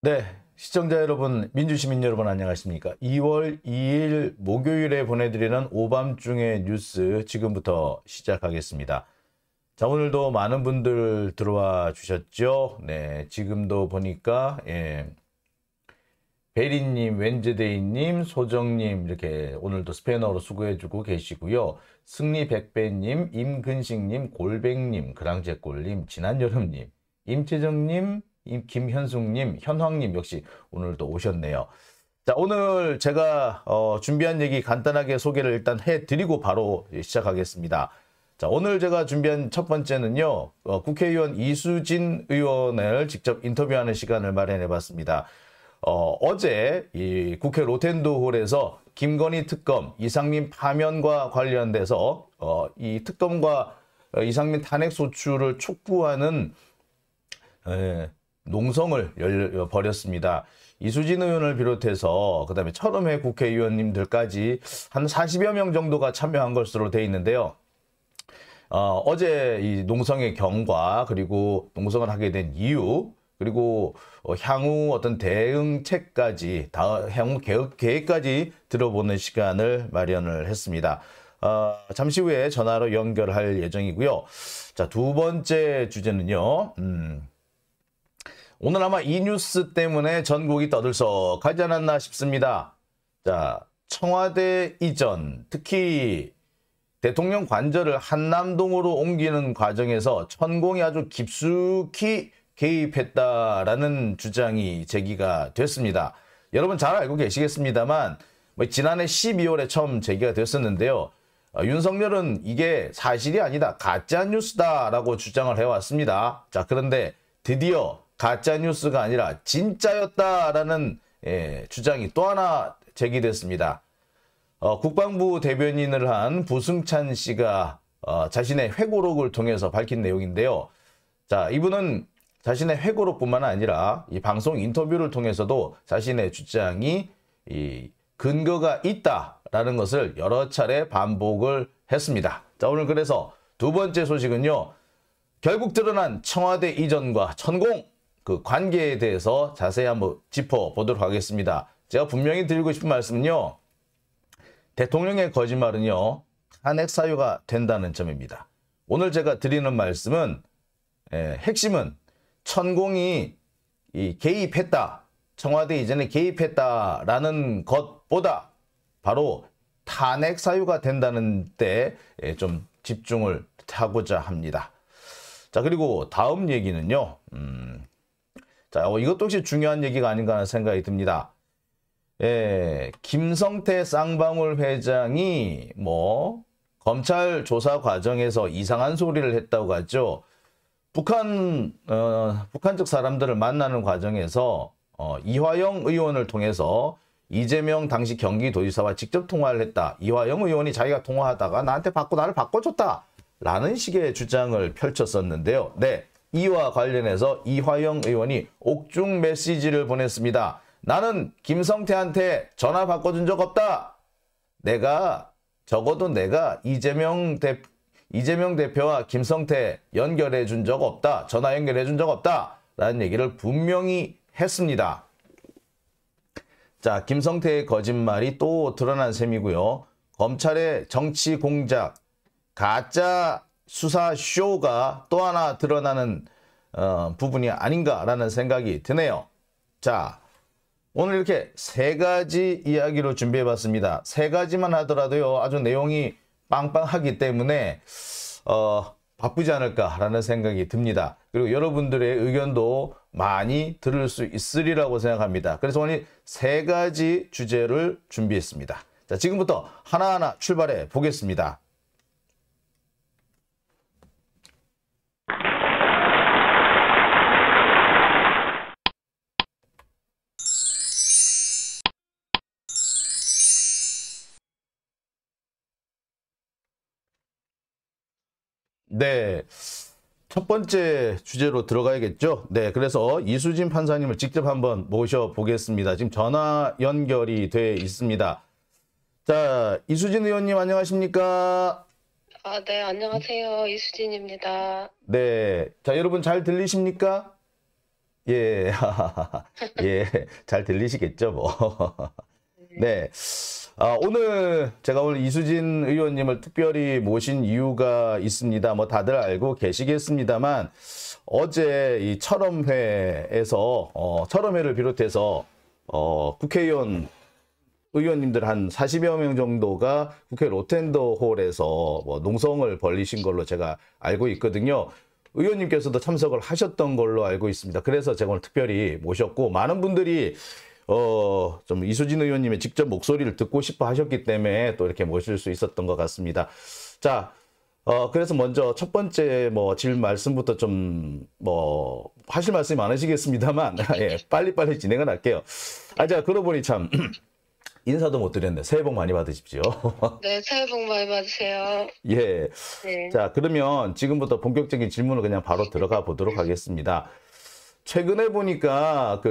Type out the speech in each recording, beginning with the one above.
네, 시청자 여러분, 민주시민 여러분 안녕하십니까? 2월 2일 목요일에 보내드리는 오밤중의 뉴스 지금부터 시작하겠습니다. 자, 오늘도 많은 분들 들어와 주셨죠? 네, 지금도 보니까 베리님, 웬즈데이님, 소정님 이렇게 오늘도 스패너로 수고해주고 계시고요. 승리백배님, 임근식님, 골뱅님, 그랑제골님, 지난여름님, 임채정님, 김현숙님, 현황님 역시 오늘도 오셨네요. 자, 오늘 제가 준비한 얘기 간단하게 소개를 일단 해드리고 바로 시작하겠습니다. 자, 오늘 제가 준비한 첫 번째는요. 국회의원 이수진 의원을 직접 인터뷰하는 시간을 마련해봤습니다. 어제 이 국회 로텐도홀에서 김건희 특검, 이상민 파면과 관련돼서 이 특검과 이상민 탄핵 소추를 촉구하는 농성을 벌였습니다. 이수진 의원을 비롯해서 그다음에 철음회 국회의원님들까지 한 40여 명 정도가 참여한 것으로 되어 있는데요. 어제 이 농성의 경과 그리고 농성을 하게 된 이유 그리고 향후 어떤 대응책까지 향후 계획까지 들어보는 시간을 마련을 했습니다. 잠시 후에 전화로 연결할 예정이고요. 자, 두 번째 주제는요. 오늘 아마 이 뉴스 때문에 전국이 떠들썩하지 않았나 싶습니다. 자, 청와대 이전, 특히 대통령 관저를 한남동으로 옮기는 과정에서 천공이 아주 깊숙이 개입했다라는 주장이 제기가 됐습니다. 여러분 잘 알고 계시겠습니다만 지난해 12월에 처음 제기가 됐었는데요. 윤석열은 이게 사실이 아니다, 가짜뉴스다라고 주장을 해왔습니다. 자, 그런데 드디어 가짜뉴스가 아니라 진짜였다라는 주장이 또 하나 제기됐습니다. 국방부 대변인을 한 부승찬 씨가 자신의 회고록을 통해서 밝힌 내용인데요. 자, 이분은 자신의 회고록뿐만 아니라 이 방송 인터뷰를 통해서도 자신의 주장이 근거가 있다라는 것을 여러 차례 반복을 했습니다. 자, 오늘 그래서 두 번째 소식은요. 결국 드러난 청와대 이전과 천공 그 관계에 대해서 자세히 한번 짚어보도록 하겠습니다. 제가 분명히 드리고 싶은 말씀은요. 대통령의 거짓말은요. 탄핵 사유가 된다는 점입니다. 오늘 제가 드리는 말씀은 핵심은 천공이 개입했다. 청와대 이전에 개입했다라는 것보다 바로 탄핵 사유가 된다는 데 좀 집중을 하고자 합니다. 자, 그리고 다음 얘기는요. 자, 이것도 역시 중요한 얘기가 아닌가 하는 생각이 듭니다. 김성태 쌍방울 회장이 검찰 조사 과정에서 이상한 소리를 했다고 하죠. 북한 쪽 사람들을 만나는 과정에서 이화영 의원을 통해서 이재명 당시 경기도지사와 직접 통화를 했다. 이화영 의원이 자기가 통화하다가 나한테 나를 바꿔줬다. 라는 식의 주장을 펼쳤었는데요. 네, 이와 관련해서 이화영 의원이 옥중 메시지를 보냈습니다. 나는 김성태한테 전화 바꿔준 적 없다. 적어도 내가 이재명 대표와 김성태 연결해 준 적 없다. 전화 연결해 준 적 없다. 라는 얘기를 분명히 했습니다. 자, 김성태의 거짓말이 또 드러난 셈이고요. 검찰의 정치 공작, 가짜 수사 쇼가 또 하나 드러나는 부분이 아닌가라는 생각이 드네요. 자, 오늘 이렇게 세 가지 이야기로 준비해봤습니다. 세 가지만 하더라도요. 아주 내용이 빵빵하기 때문에 바쁘지 않을까라는 생각이 듭니다. 그리고 여러분들의 의견도 많이 들을 수 있으리라고 생각합니다. 그래서 오늘 세 가지 주제를 준비했습니다. 자, 지금부터 하나하나 출발해 보겠습니다. 네, 첫 번째 주제로 들어가야겠죠. 네, 그래서 이수진 판사님을 직접 한번 모셔보겠습니다. 지금 전화 연결이 돼 있습니다. 자, 이수진 의원님 안녕하십니까? 네, 안녕하세요. 이수진입니다. 네, 자, 여러분 잘 들리십니까? 예, 예, 잘 들리시겠죠, 뭐. 네. 오늘 제가 오늘 이수진 의원님을 특별히 모신 이유가 있습니다. 뭐 다들 알고 계시겠습니다만 어제 이 철험회에서 철험회를 비롯해서 국회의원 의원님들 한 40여 명 정도가 국회 로텐더홀에서 뭐 농성을 벌이신 걸로 제가 알고 있거든요. 의원님께서도 참석을 하셨던 걸로 알고 있습니다. 그래서 제가 오늘 특별히 모셨고 많은 분들이 좀 이수진 의원님의 직접 목소리를 듣고 싶어 하셨기 때문에 또 이렇게 모실 수 있었던 것 같습니다. 자, 그래서 먼저 첫 번째 뭐 질문 말씀부터 좀 뭐 하실 말씀이 많으시겠습니다만 예, 빨리빨리 진행을 할게요. 제가 그러고 보니 참 인사도 못 드렸네. 새해 복 많이 받으십시오. 네, 새해 복 많이 받으세요. 예. 네. 자, 그러면 지금부터 본격적인 질문을 그냥 바로 들어가 보도록 하겠습니다. 최근에 보니까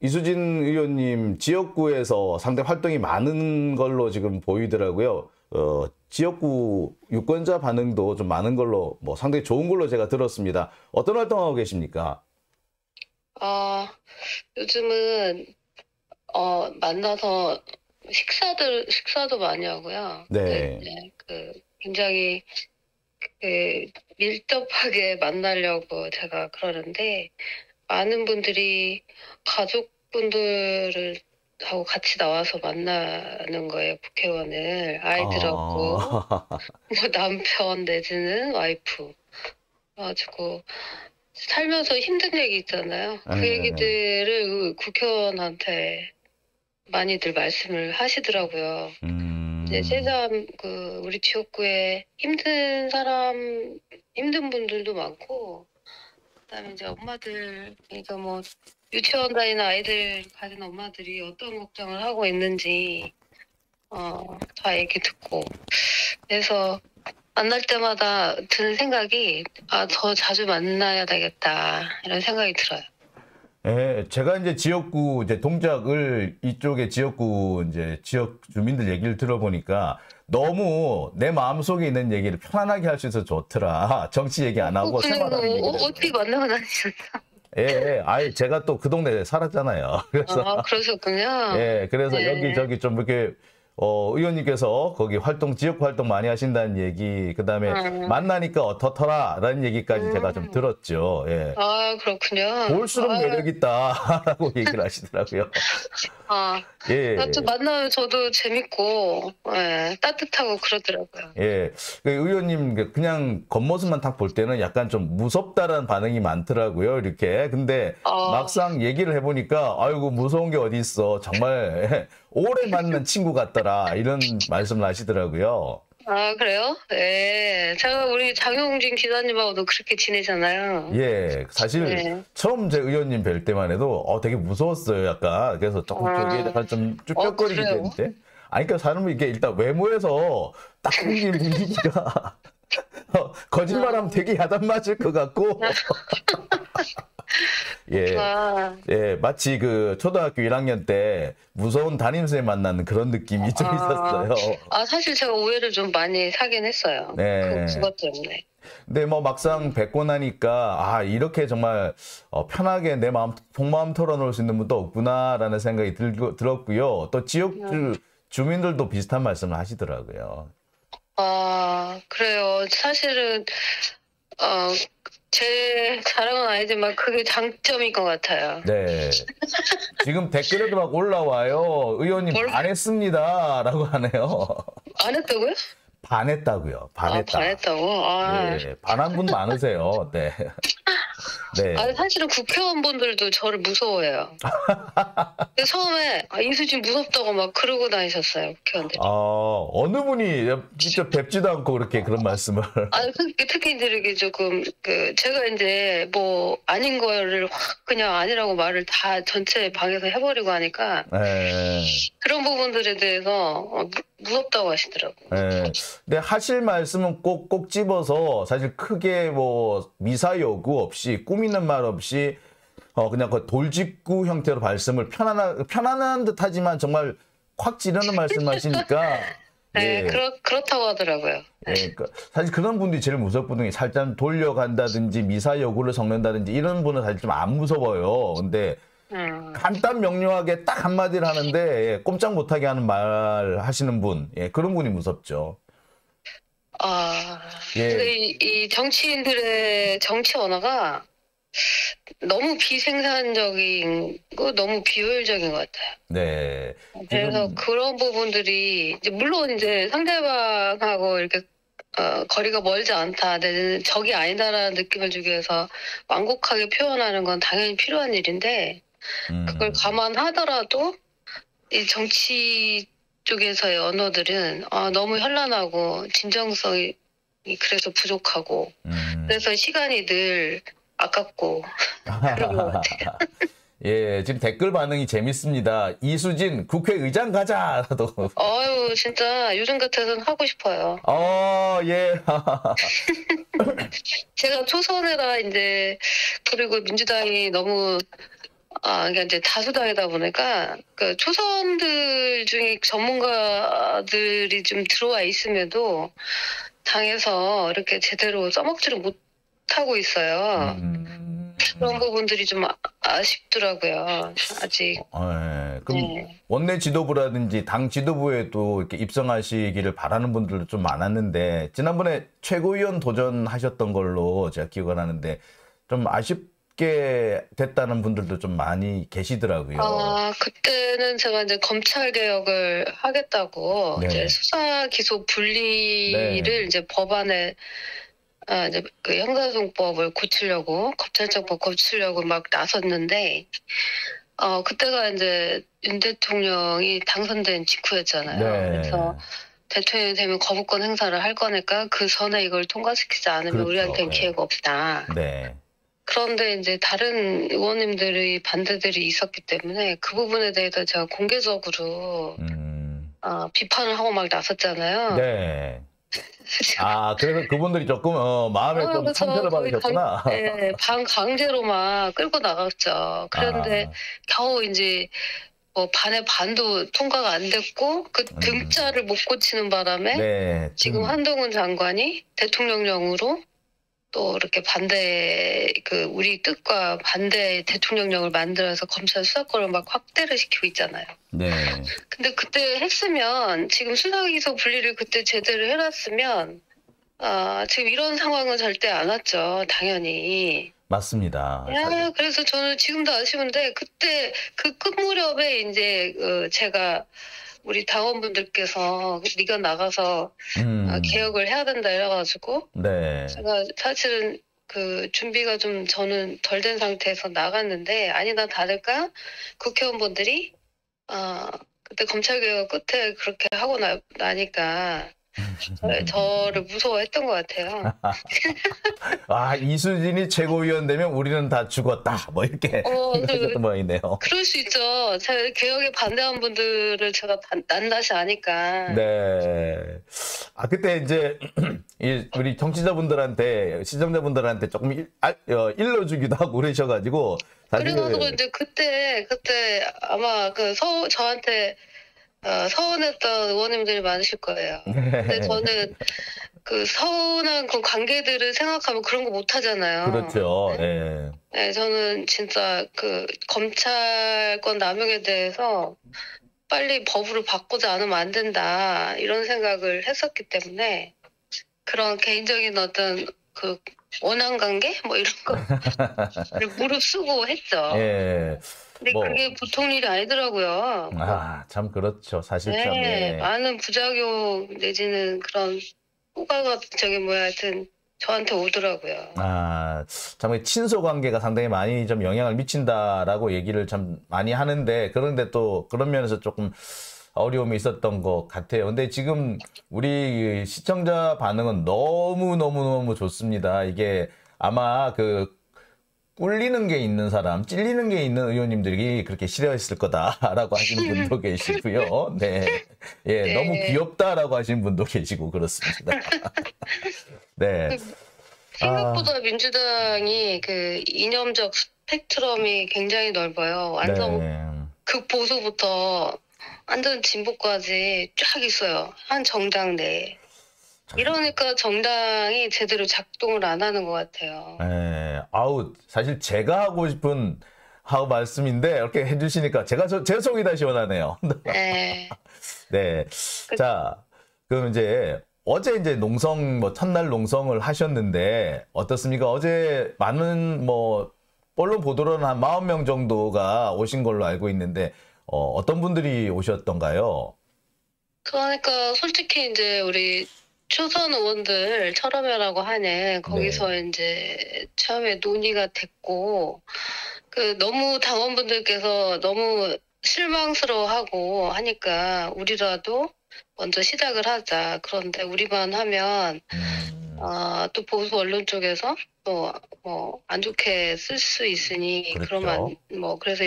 이수진 의원님 지역구에서 상당히 활동이 많은 걸로 지금 보이더라고요. 지역구 유권자 반응도 좀 많은 걸로 뭐 상당히 좋은 걸로 제가 들었습니다. 어떤 활동하고 계십니까? 요즘은 만나서 식사도 많이 하고요. 네. 굉장히 밀접하게 만나려고 제가 그러는데 많은 분들이 가족분들을 하고 같이 나와서 만나는 거예요. 국회의원을 아이들하고 뭐 남편 내지는 와이프. 그래가지고 살면서 힘든 얘기 있잖아요. 그 얘기들을 국회의원한테 많이들 말씀을 하시더라고요. 이제 새삼 우리 지역구에 힘든 분들도 많고, 그다음에 이제 엄마들, 그러니까 뭐 유치원 다니는 아이들 가진 엄마들이 어떤 걱정을 하고 있는지 다 얘기 듣고, 그래서 만날 때마다 드는 생각이 더 자주 만나야 되겠다 이런 생각이 들어요. 예, 제가 이제 지역구 동작을 이쪽에 지역구 지역 주민들 얘기를 들어보니까 너무 내 마음속에 있는 얘기를 편안하게 할 수 있어서 좋더라. 정치 얘기 안 하고 생활하는 얘기. 어떻게 만나고 다니셨나? 예, 제가 또 그 동네에 살았잖아요. 그래서 그러셨군요. 예, 그래서 네. 여기저기 좀 이렇게 의원님께서 거기 지역 활동 많이 하신다는 얘기, 그 다음에 만나니까 어떻더라라는 얘기까지 제가 좀 들었죠. 예. 그렇군요. 볼수록 매력있다라고 얘기를 하시더라고요. 예. 또 만나면 저도 재밌고, 따뜻하고 그러더라고요. 예. 의원님, 그냥 겉모습만 딱 볼 때는 약간 좀 무섭다라는 반응이 많더라고요. 이렇게. 근데 막상 얘기를 해보니까, 아이고, 무서운 게 어디 있어. 정말 오래 만난 친구 같더라. 이런 말씀을 하시더라고요. 그래요? 네. 제가 우리 장용진 기자님하고도 그렇게 지내잖아요. 예. 사실 처음 제 의원님 뵐 때만 해도 되게 무서웠어요. 약간. 그래서 조금 약간 좀 쭈뼛거리게 되는데. 그러니까 사람은 이게 일단 외모에서 딱 끊긴 분위기가 거짓말하면 되게 야단 맞을 것 같고. 예, 마치 초등학교 1학년 때 무서운 담임선생 만나는 그런 느낌이 좀 있었어요. 사실 제가 오해를 좀 많이 사긴 했어요. 네. 그것 때문에. 근데 뭐 막상 뵙고 나니까 이렇게 정말 편하게 내 속마음 털어놓을 수 있는 분도 없구나라는 생각이 들었고요. 또 지역 주민들도 비슷한 말씀을 하시더라고요. 그래요. 사실은 제 자랑은 아니지만 그게 장점인 것 같아요. 네. 지금 댓글에도 막 올라와요. 의원님 반했습니다. 라고 하네요. 안 했다고요? 반했다고요. 반했다. 반했다고? 네, 반한 분 많으세요. 네. 네. 사실은 국회의원분들도 저를 무서워해요. 처음에 이수진 무섭다고 막 그러고 다니셨어요, 국회의원들이. 어느 분이 직접 뵙지도 않고 그런 말씀을. 특히 이제 이렇게 조금 제가 이제 뭐 아닌 거를 확 그냥 아니라고 말을 다 전체 방에서 해버리고 하니까 그런 부분들에 대해서 무섭다고 하시더라고요. 근데 하실 말씀은 꼭 집어서 사실 크게 뭐 미사 여구 없이 꾸미는 말 없이 그냥 돌직구 형태로 말씀을 편안한 듯하지만 정말 확 찌르는 말씀하시니까 네, 예. 그렇다고 하더라고요. 예, 그러니까 사실 그런 분들이 제일 무섭거든요. 살짝 돌려간다든지 미사 여구를 섞는다든지 이런 분은 사실 좀 안 무서워요. 근데 음, 간단 명료하게 딱 한마디를 하는데 예, 꼼짝 못하게 하는 말 하시는 분, 예, 그런 분이 무섭죠. 근데 예, 이 정치인들의 정치 언어가 너무 비생산적이고 너무 비효율적인 것 같아요. 네. 그래서 지금 그런 부분들이 이제 물론 이제 상대방하고 이렇게 거리가 멀지 않다, 내는 적이 아니다라는 느낌을 주기 위해서 완곡하게 표현하는 건 당연히 필요한 일인데 그걸 감안하더라도 이 정치 쪽에서의 언어들은 너무 현란하고 진정성이 그래서 부족하고 그래서 시간이 늘 아깝고 그런 것 같아요. 예, 지금 댓글 반응이 재밌습니다. 이수진 국회의장 가자도. 진짜 요즘 같아서는 하고 싶어요. 예. 제가 초선이라 이제 그리고 민주당이 너무 그러니까 이제 다수당이다 보니까 그 초선들 중에 전문가들이 좀 들어와 있음에도 당에서 이렇게 제대로 써먹지를 못하고 있어요. 그런 부분들이 좀 아쉽더라고요. 아직. 그럼 네. 원내 지도부라든지 당 지도부에도 이렇게 입성하시기를 바라는 분들도 좀 많았는데 지난번에 최고위원 도전하셨던 걸로 제가 기억을 하는데 좀 아쉽게 됐다는 분들도 좀 많이 계시더라고요. 그때는 제가 이제 검찰 개혁을 하겠다고 네. 이제 수사 기소 분리를 네. 이제 법안에 이제 그 형사소송법을 고치려고 검찰청법 고치려고 막 나섰는데 그때가 이제 윤 대통령이 당선된 직후였잖아요. 네. 그래서 대통령이 되면 거부권 행사를 할 거니까 그 전에 이걸 통과시키지 않으면 그렇죠. 우리한테는 네. 기회가 없다. 네. 그런데 이제 다른 의원님들의 반대들이 있었기 때문에 그 부분에 대해서 제가 공개적으로 비판을 하고 막 나섰잖아요. 네. 그래서 그분들이 조금 마음에 좀 그래서 상처를 거의 받으셨구나. 반강제로 막 끌고 나갔죠. 그런데 겨우 이제 뭐 반의 반도 통과가 안 됐고 그 등자를 못 고치는 바람에 네. 지금 한동훈 장관이 대통령령으로 또 이렇게 우리 뜻과 반대 대통령령을 만들어서 검찰 수사권을 막 확대를 시키고 있잖아요. 네. 근데 그때 했으면 지금 수사기소 분리를 그때 제대로 해놨으면 지금 이런 상황은 절대 안 왔죠. 당연히. 맞습니다. 그래서 저는 지금도 아쉬운데 그때 그 끝 무렵에 이제 제가 우리 당원분들께서 네가 나가서 개혁을 해야 된다 이래가지고 네. 제가 사실은 그 준비가 좀 저는 덜 된 상태에서 나갔는데 아니다 다를까 국회의원분들이 그때 검찰개혁 끝에 그렇게 하고 나니까 저를 무서워했던 것 같아요. 이수진이 최고위원 되면 우리는 다 죽었다. 뭐 이렇게 생각하셨던 모양이네요. 그럴 수 있죠. 제가 개혁에 반대한 분들을 제가 낱낱이 아니까. 네. 그때 이제 우리 정치자분들한테 시청자분들한테 조금 일러주기도 하고 그러셔가지고 그래가지고 이제 그때 아마 저한테 서운했던 의원님들이 많으실 거예요. 근데 저는 그 서운한 그 관계들을 생각하면 그런 거 못 하잖아요. 그렇죠. 네? 네, 저는 진짜 그 검찰권 남용에 대해서 빨리 법으로 바꾸지 않으면 안 된다 이런 생각을 했었기 때문에 그런 개인적인 어떤 그 원한 관계 뭐 이런 거를 무릅쓰고 했죠. 근데 그게 보통 일이 아니더라고요. 참 그렇죠. 사실 참. 많은 부작용 내지는 그런 효과가 하여튼 저한테 오더라고요. 참 친소 관계가 상당히 많이 좀 영향을 미친다라고 얘기를 참 많이 하는데 그런데 또 그런 면에서 조금 어려움이 있었던 것 같아요. 근데 지금 우리 시청자 반응은 너무 좋습니다. 이게 아마 꿀리는 게 있는 사람, 찔리는 게 있는 의원님들이 그렇게 싫어했을 거다라고 하시는 분도 계시고요. 네. 너무 귀엽다라고 하시는 분도 계시고 그렇습니다. 네. 생각보다 민주당이 그 이념적 스펙트럼이 굉장히 넓어요. 완전 극보수부터 완전 진보까지 쫙 있어요. 한 정당 내에. 이러니까 정당이 제대로 작동을 안 하는 것 같아요. 예, 아우, 사실 제가 하고 싶은 말씀인데, 이렇게 해주시니까 제 속이 다 시원하네요. 네. 네. 자, 그럼 이제, 어제 이제 첫날 농성을 하셨는데, 어떻습니까? 어제 많은, 언론 보도로는 한 40명 정도가 오신 걸로 알고 있는데, 어떤 분들이 오셨던가요? 그러니까 솔직히 이제 우리 초선 의원들 철험회라고 하는 거기서 네. 이제 처음에 논의가 됐고 너무 당원분들께서 너무 실망스러워하고 하니까 우리라도 먼저 시작을 하자. 그런데 우리만 하면 또 보수 언론 쪽에서 또 뭐 안 좋게 쓸 수 있으니 그렇죠. 그러면 그래서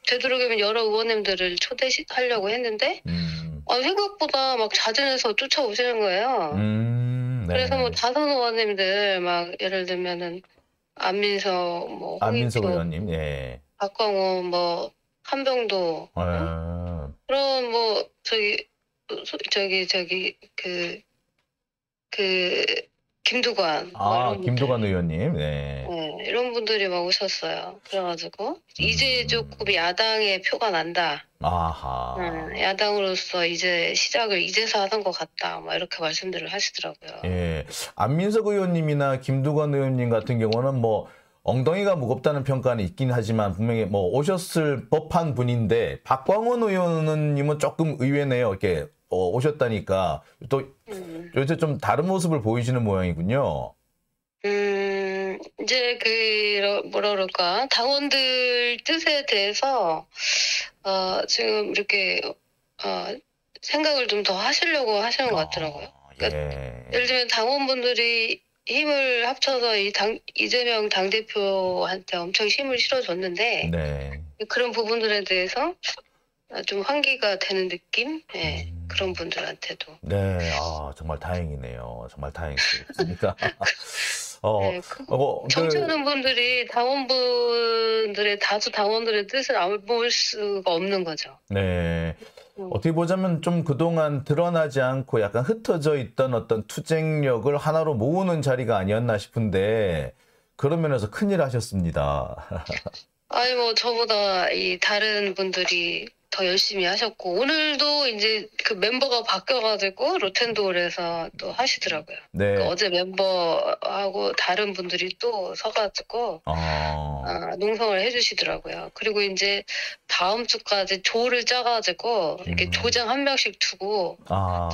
되도록이면 여러 의원님들을 초대하려고 했는데 생각보다 막 자진해서 쫓아오시는 거예요. 네. 그래서 뭐 다선 의원님들 막 예를 들면은 안민석, 안민석 홍익표, 의원님, 예. 박광호, 한병도 그런 김두관 이런 김두관 분들. 의원님, 네. 네, 이런 분들이 막 오셨어요. 그래가지고 이제 조금 야당의 표가 난다. 아하. 야당으로서 이제 시작을 이제서 하는 것 같다. 이렇게 말씀들을 하시더라고요. 예. 안민석 의원님이나 김두관 의원님 같은 경우는 엉덩이가 무겁다는 평가는 있긴 하지만 분명히 오셨을 법한 분인데 박광원 의원님은 조금 의외네요. 이렇게 오셨다니까 또 요새 좀 다른 모습을 보이시는 모양이군요. 이제 뭐라 그럴까 당원들 뜻에 대해서 지금 이렇게 생각을 좀 더 하시려고 하시는 것 같더라고요. 그러니까 예를 들면 당원분들이 힘을 합쳐서 이재명 당대표한테 엄청 힘을 실어줬는데 네. 그런 부분들에 대해서 좀 환기가 되는 느낌? 네, 그런 분들한테도. 네, 정말 다행이네요. 정말 다행이십니다. 네, 정치하는 분들이 다수 당원들의 뜻을 안 볼 수가 없는 거죠. 네. 어떻게 보자면 좀 그동안 드러나지 않고 약간 흩어져 있던 어떤 투쟁력을 하나로 모으는 자리가 아니었나 싶은데 그런 면에서 큰일 하셨습니다. 아니 저보다 이 다른 분들이 더 열심히 하셨고 오늘도 이제 그 멤버가 바뀌어가지고 로텐도어에서 또 하시더라고요. 네. 그러니까 어제 멤버하고 다른 분들이 또 서가지고 농성을 해주시더라고요. 그리고 이제 다음 주까지 조를 짜가지고 이렇게 조장 한 명씩 두고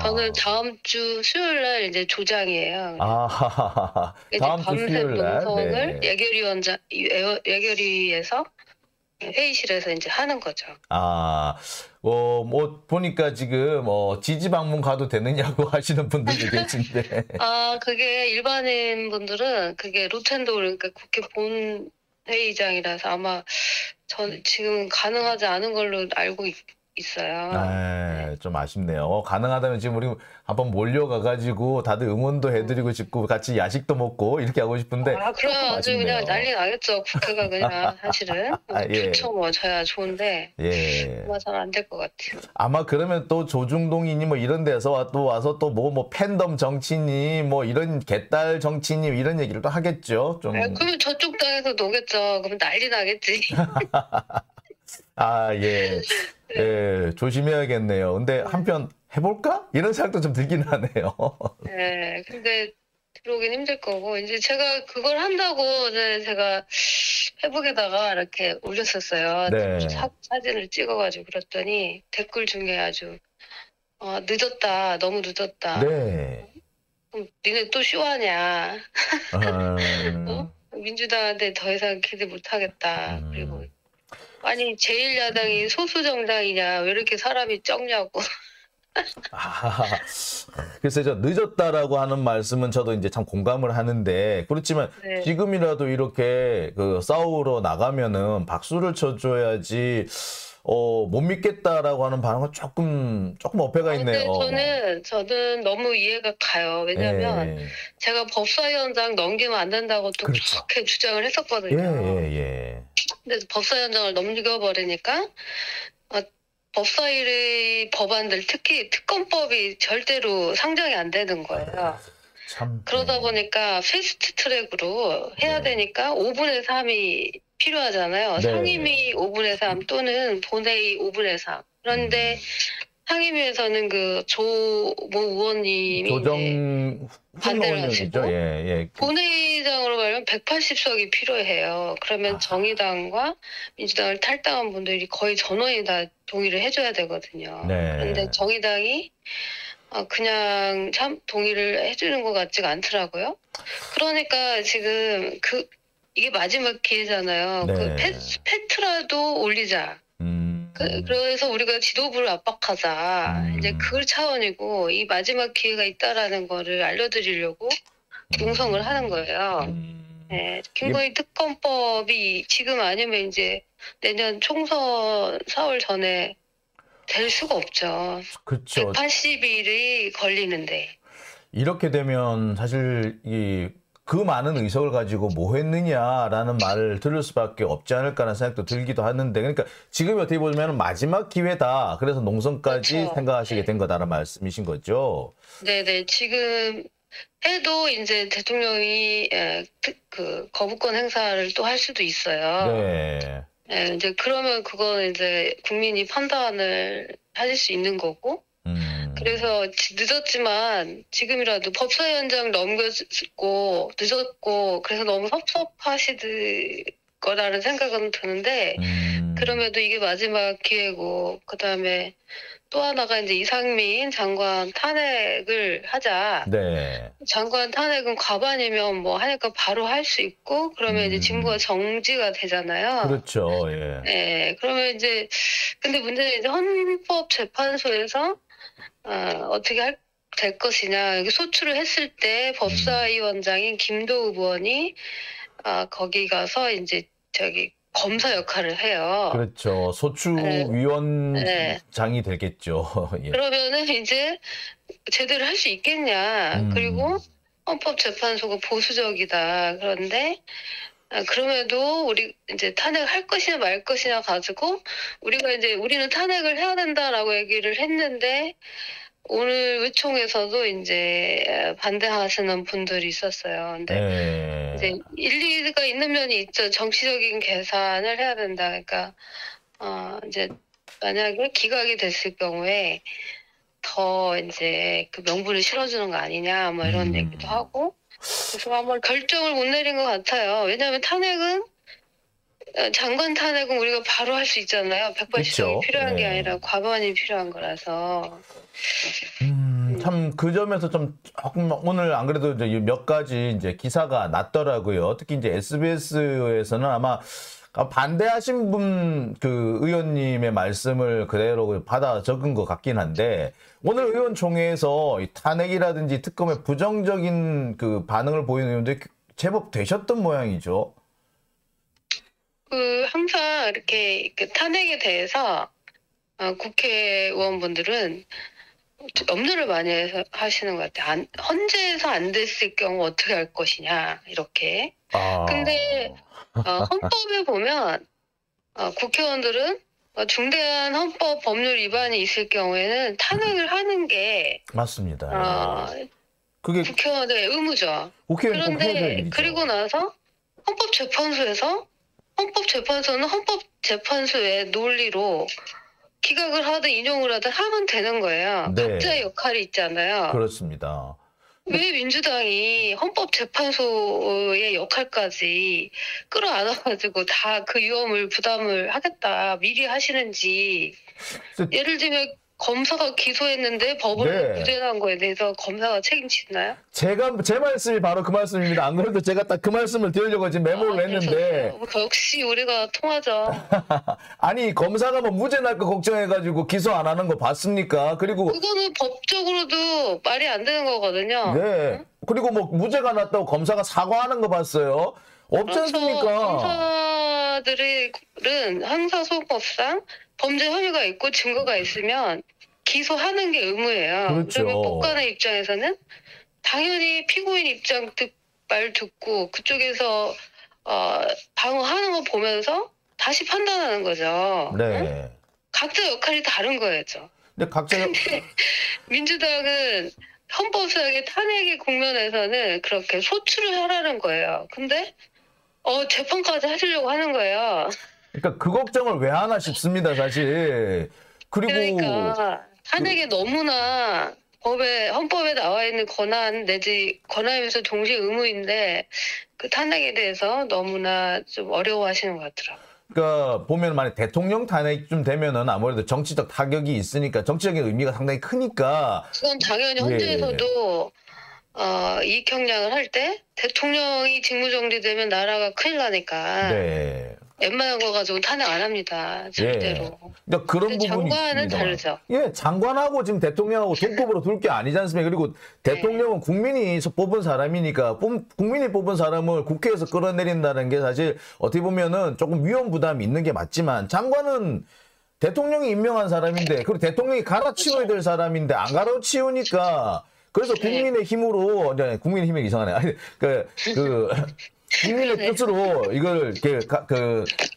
저는 다음 주 수요일 날 이제 조장이에요. 다음 주 수요일 날 농성을 예결위에서 회의실에서 이제 하는 거죠. 보니까 지금 지지 방문 가도 되느냐고 하시는 분들도 계신데. 그게 일반인 분들은 그게 로텐도 그러니까 국회 본회의장이라서 아마 전 지금 가능하지 않은 걸로 알고 있어요. 네. 좀 아쉽네요. 가능하다면 지금 우리 한번 몰려가가지고 다들 응원도 해드리고 싶고 같이 야식도 먹고 이렇게 하고 싶은데. 그럼 아주 그냥 난리 나겠죠. 국회가 그냥 사실은. 예. 좋죠. 저야 좋은데. 예. 아마 잘 안 될 것 같아요. 아마 그러면 또 조중동이니 이런 데서 또 와서 또 팬덤 정치니 이런 개딸 정치니 이런 얘기를 또 하겠죠. 좀. 그러면 저쪽 당에서 노겠죠. 그럼 난리 나겠지. 예. 예, 조심해야겠네요. 근데 한편 해볼까? 이런 생각도 좀 들긴 하네요. 네, 근데 들어오긴 힘들 거고 이제 제가 그걸 한다고 제가 페북에다가 이렇게 올렸었어요. 네. 사진을 찍어가지고 그랬더니 댓글 중에 아주 늦었다, 너무 늦었다. 네. 니네 또 쇼하냐? 민주당한테 더 이상 기대 못하겠다. 그리고 아니 제1야당이 소수 정당이냐? 왜 이렇게 사람이 적냐고. 글쎄 저 늦었다라고 하는 말씀은 저도 이제 참 공감을 하는데 그렇지만 네. 지금이라도 이렇게 싸우러 나가면은 박수를 쳐줘야지 못 믿겠다라고 하는 반응은 조금 어폐가 있네요. 근데 저는 너무 이해가 가요. 왜냐면 제가 법사위원장 넘기면 안 된다고 또 그렇게 주장을 했었거든요. 예. 근데 법사위원장을 넘겨버리니까 법사위의 법안들, 특히 특검법이 절대로 상정이 안 되는 거예요. 참. 그러다 보니까 패스트 트랙으로 해야 네. 되니까 5분의 3이 필요하잖아요. 네. 상임위 5분의 3 또는 본회의 5분의 3. 그런데 상임위에서는 그 조모 의원님이 이제 조정 반대를 훈의원이죠. 하시고 예, 예. 본회의장으로 가려면 180석이 필요해요. 그러면 정의당과 민주당을 탈당한 분들이 거의 전원이 다 동의를 해줘야 되거든요. 네. 그런데 정의당이 그냥 참 동의를 해주는 것 같지가 않더라고요. 그러니까 지금 이게 마지막 기회잖아요. 네. 그 패트라도 올리자. 그래서 우리가 지도부를 압박하자. 이제 그 차원이고 이 마지막 기회가 있다라는 거를 알려드리려고 농성을 하는 거예요. 네, 김건희 특검법이 지금 아니면 이제 내년 총선 4월 전에 될 수가 없죠. 그렇죠. 180일이 걸리는데. 이렇게 되면 사실 그 많은 의석을 가지고 뭐 했느냐라는 말을 들을 수밖에 없지 않을까라는 생각도 들기도 하는데, 그러니까 지금이 어떻게 보면 마지막 기회다. 그래서 농성까지 그렇죠. 생각하시게 된 거다라는 말씀이신 거죠. 네네. 지금 해도 이제 대통령이 그 거부권 행사를 또 할 수도 있어요. 네. 네, 이제 그러면 그건 이제 국민이 판단을 하실 수 있는 거고. 그래서 늦었지만 지금이라도 법사위원장 넘겨고 늦었고 그래서 너무 섭섭하시들 거라는 생각은 드는데 그럼에도 이게 마지막 기회고 그다음에 또 하나가 이제 이상민 장관 탄핵을 하자. 네. 장관 탄핵은 과반이면 뭐 하니까 바로 할 수 있고 그러면 이제 직무가 정지가 되잖아요. 그렇죠. 예. 네, 그러면 이제 근데 문제는 이제 헌법재판소에서 어떻게 될 것이냐. 여기 소추를 했을 때 법사위원장인 김도읍 의원이 거기 가서 이제 검사 역할을 해요. 그렇죠. 소추위원장이 되겠죠. 예. 그러면은 이제 제대로 할 수 있겠냐. 그리고 헌법재판소가 보수적이다. 그런데 그럼에도 우리 이제 탄핵을 할 것이냐 말 것이냐 가지고 우리는 탄핵을 해야 된다라고 얘기를 했는데 오늘 의총에서도 이제 반대하시는 분들이 있었어요. 근데 네. 이제 일리가 있는 면이 있죠. 정치적인 계산을 해야 된다. 그러니까 이제 만약에 기각이 됐을 경우에 더 이제 그 명분을 실어주는 거 아니냐 뭐 이런 얘기도 하고 그래서 한번 결정을 못 내린 것 같아요. 왜냐하면 장관 탄핵은 우리가 바로 할 수 있잖아요. 180석이 그렇죠. 필요한 게 네. 아니라 과반이 필요한 거라서. 참 그 점에서 좀 조금 오늘 안 그래도 이제 몇 가지 이제 기사가 났더라고요. 특히 이제 SBS에서는 아마 반대하신 분 그 의원님의 말씀을 그대로 받아 적은 것 같긴 한데 오늘 의원총회에서 이 탄핵이라든지 특검에 부정적인 그 반응을 보이는 의원들이 제법 되셨던 모양이죠. 항상 이렇게 그 탄핵에 대해서 국회의원분들은 염려를 많이 하시는 것 같아요. 헌재에서 안 됐을 경우 어떻게 할 것이냐 이렇게. 근데 헌법에 보면 국회의원들은 중대한 헌법 법률 위반이 있을 경우에는 탄핵을 하는 게 맞습니다. 그게 국회의원의 의무죠. 국회의원 꼭 해야 될 그런데 일이죠. 그리고 나서 헌법재판소는 헌법재판소의 논리로 기각을 하든 인용을 하든 하면 되는 거예요. 네. 각자의 역할이 있잖아요. 그렇습니다. 왜 민주당이 헌법재판소의 역할까지 끌어안아가지고 다 그 위험을 부담을 하겠다 미리 하시는지. 예를 들면 검사가 기소했는데 법원에서 무죄한 거에 대해서 검사가 책임지나요? 제 말씀이 바로 그 말씀입니다. 안 그래도 제가 딱 그 말씀을 드리려고 지금 메모를 했는데. 역시 우리가 통하죠. 아니 검사가 뭐 무죄 날 거 걱정해가지고 기소 안 하는 거 봤습니까? 그리고 그거는 법적으로도 말이 안 되는 거거든요. 네. 그리고 뭐 무죄가 났다고 검사가 사과하는 거 봤어요. 없지 않습니까? 검사들은 형사소송법상 범죄 혐의가 있고 증거가 있으면 기소하는 게 의무예요. 그렇죠. 그러면 법관의 입장에서는 당연히 피고인 입장 말 듣고 그쪽에서 방어하는 거 보면서 다시 판단하는 거죠. 네. 응? 각자 역할이 다른 거였죠. 근데 각자 민주당은 헌법상의 탄핵의 국면에서는 그렇게 소추를 하라는 거예요. 근데 재판까지 하시려고 하는 거예요. 그러니까 그 걱정을 왜 하나 싶습니다, 사실. 그리고 그러니까 탄핵에 너무나 헌법에 나와 있는 권한 내지 권한에서 동시에 의무인데 그 탄핵에 대해서 너무나 좀 어려워하시는 것 같더라고요. 그러니까 보면 만약 대통령 탄핵쯤 되면은 아무래도 정치적 타격이 있으니까 정치적인 의미가 상당히 크니까 그건 당연히 예. 헌재에서도 이익 형량을 할 때 대통령이 직무정지되면 나라가 큰일 나니까 네. 웬만한 거 가지고 탄핵 안 합니다. 절대로. 그러니까 그런 근데 부분이 장관은 있습니다. 다르죠. 예, 장관하고 지금 대통령하고 동급으로 둘 게 아니지 않습니까? 그리고 대통령은 국민이 뽑은 사람이니까 국민이 뽑은 사람을 국회에서 끌어내린다는 게 사실 어떻게 보면은 조금 위험 부담이 있는 게 맞지만 장관은 대통령이 임명한 사람인데 그리고 대통령이 갈아치워야 될 사람인데 안 갈아치우니까 그래서 국민의 힘으로 국민의 힘이 이상하네. 아니 국민의 뜻으로 이걸 이렇게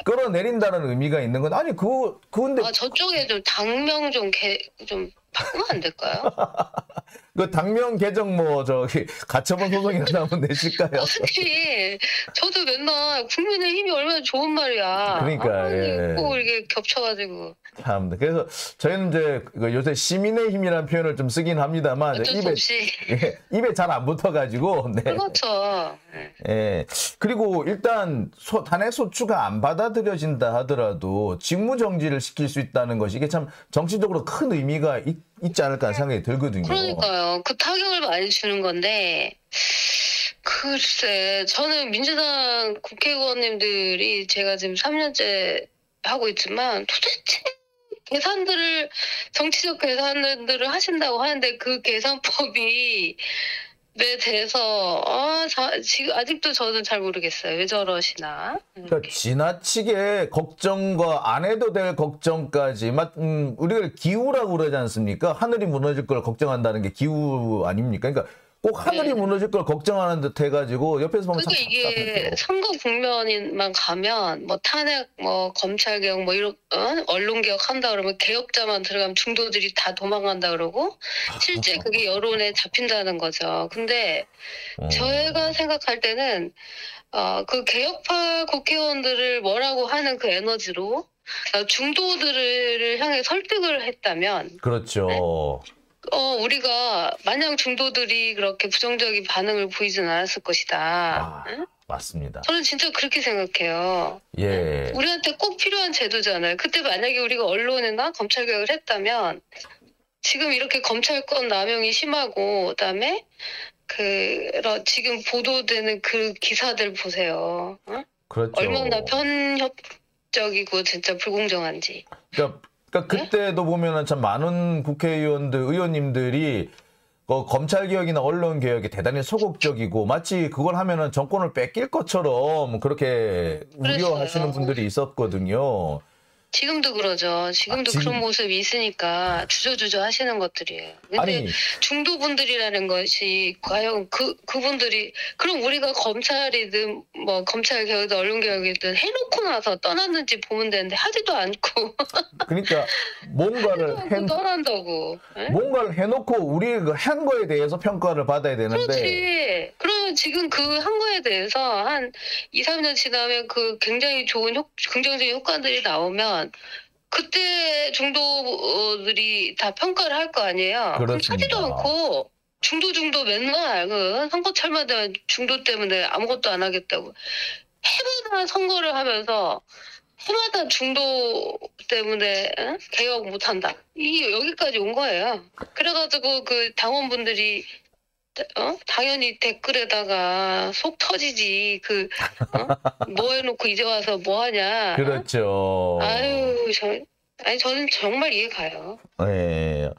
끌어내린다는 의미가 있는 건 아니 근데 저쪽에 좀 당명 좀 바꾸면 안 될까요? 그 당명 개정 가처분 소송이나 나오면 내실까요? 아니, 저도 맨날 국민의 힘이 얼마나 좋은 말이야. 그러니까, 예. 꼭 이렇게 겹쳐가지고. 참, 그래서 저희는 이제 요새 시민의 힘이라는 표현을 좀 쓰긴 합니다만 어쩔 수 없이. 입에 잘 안 붙어가지고. 네. 그렇죠. 예. 그리고 일단 탄핵 소추가 안 받아들여진다 하더라도 직무 정지를 시킬 수 있다는 것이 이게 참 정치적으로 큰 의미가 있지 않을까 하는 생각이 들거든요. 그러니까요. 그 타격을 많이 주는 건데 글쎄 저는 민주당 국회의원님들이 제가 지금 3년째 하고 있지만 도대체 정치적 계산들을 하신다고 하는데 그 계산법이 왜 돼서 지금 아직도 저는 잘 모르겠어요. 왜 저러시나. 그러니까 지나치게 걱정과 안 해도 될 걱정까지 우리가 기우라고 그러지 않습니까? 하늘이 무너질 걸 걱정한다는 게 기우 아닙니까? 그러니까 꼭 하늘이 무너질 걸 걱정하는 듯 해가지고 옆에서 보면 참 그게 이게 답답해요. 선거 국면만 가면 탄핵 검찰 개혁 이런 언론 개혁 한다 그러면 개혁자만 들어가면 중도들이 다 도망간다 그러고 실제 그게 여론에 잡힌다는 거죠. 근데 저희가 생각할 때는 그 개혁파 국회의원들을 뭐라고 하는 그 에너지로 중도들을 향해 설득을 했다면 그렇죠. 네? 우리가 마냥 중도들이 그렇게 부정적인 반응을 보이진 않았을 것이다. 응? 맞습니다. 저는 진짜 그렇게 생각해요. 예. 우리한테 꼭 필요한 제도잖아요. 그때 만약에 우리가 언론이나 검찰 개혁을 했다면 지금 이렇게 검찰권 남용이 심하고 그다음에 지금 보도되는 그 기사들 보세요. 응? 그렇죠. 얼마나 편협적이고 진짜 불공정한지. 그러니까 그때도 보면은 참 많은 의원님들이 검찰 개혁이나 언론 개혁에 대단히 소극적이고 마치 그걸 하면은 정권을 뺏길 것처럼 그렇게 우려하시는 분들이 있었거든요. 지금도 그러죠. 지금도 그런 모습이 있으니까 주저주저 하시는 것들이에요. 근데 중도분들이라는 것이 과연 그분들이 그럼 우리가 검찰이든 검찰 개혁이든 언론 개혁이든 해놓고 나서 떠났는지 보면 되는데 하지도 않고. 그러니까 뭔가를 떠난다고. 뭔가를 해놓고 우리가 한 거에 대해서 평가를 받아야 되는데. 그렇지. 그러면 지금 그 한 거에 대해서 한 2, 3년 지나면 그 굉장히 좋은 긍정적인 효과들이 나오면 그때 중도들이 다 평가를 할 거 아니에요. 그럼 하지도 않고 중도 맨날 선거철만 되면 중도 때문에 아무것도 안 하겠다고 해마다 선거를 하면서 해마다 중도 때문에 개혁 못한다. 여기까지 온 거예요. 그래가지고 그 당원분들이 당연히 댓글에다가 속 터지지. 뭐 해놓고 이제 와서 뭐 하냐. 그렇죠. 저는 정말 이해 가요. 네.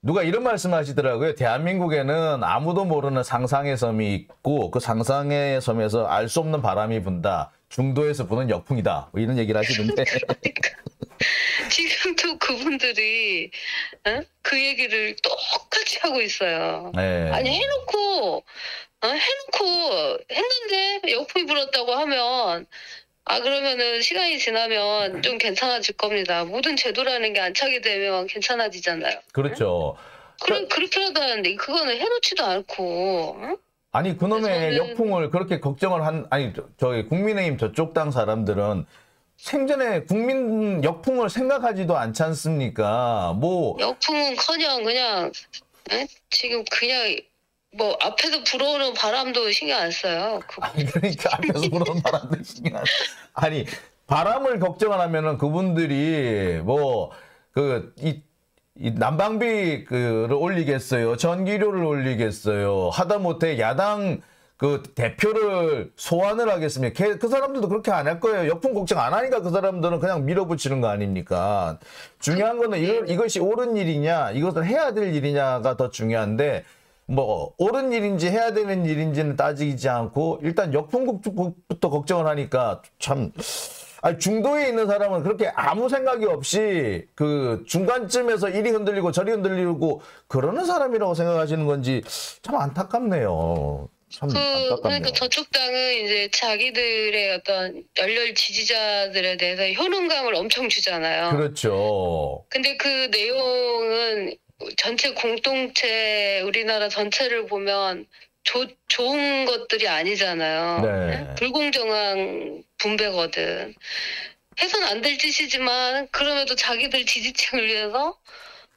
누가 이런 말씀 하시더라고요. 대한민국에는 아무도 모르는 상상의 섬이 있고 그 상상의 섬에서 알 수 없는 바람이 분다. 중도에서 부는 역풍이다. 이런 얘기를 하시던데. 지금도 그분들이 그 얘기를 똑같이 하고 있어요. 네. 아니 해놓고 했는데 역풍이 불었다고 하면 아, 그러면은 시간이 지나면 좀 괜찮아질 겁니다. 모든 제도라는 게 안착이 되면 괜찮아지잖아요. 그렇죠. 그렇게라도 하는데 그거는 해놓지도 않고. 응? 아니 그놈의 저는 역풍을 그렇게 걱정을 아니 저기 국민의힘 저쪽 당 사람들은 생전에 국민 역풍을 생각하지도 않지 않습니까? 뭐 역풍은커녕 그냥 지금 그냥 뭐 앞에서 불어오는 바람도 신경 안 써요. 아니 그러니까 앞에서 불어오는 바람들 신경 안 아니 바람을 걱정을 하면은 그분들이 뭐 이 난방비 그를 올리겠어요, 전기료를 올리겠어요, 하다못해 야당 그 대표를 소환을 하겠습니까? 그 사람들도 그렇게 안 할 거예요. 역풍 걱정 안 하니까 그 사람들은 그냥 밀어붙이는 거 아닙니까? 중요한 거는 이것이 옳은 일이냐, 이것을 해야 될 일이냐가 더 중요한데, 뭐 옳은 일인지 해야 되는 일인지는 따지지 않고 일단 역풍부터 걱정을 하니까 참. 아니, 중도에 있는 사람은 그렇게 아무 생각이 없이 그 중간쯤에서 이리 흔들리고 저리 흔들리고 그러는 사람이라고 생각하시는 건지 참 안타깝네요. 참 안타깝네요. 그러니까 저쪽 당은 이제 자기들의 어떤 열렬 지지자들에 대해서 효능감을 엄청 주잖아요. 그렇죠. 근데 그 내용은 전체 공동체 우리나라 전체를 보면 좋은 것들이 아니잖아요. 네. 불공정한 분배거든. 해서는 안 될 짓이지만 그럼에도 자기들 지지층을 위해서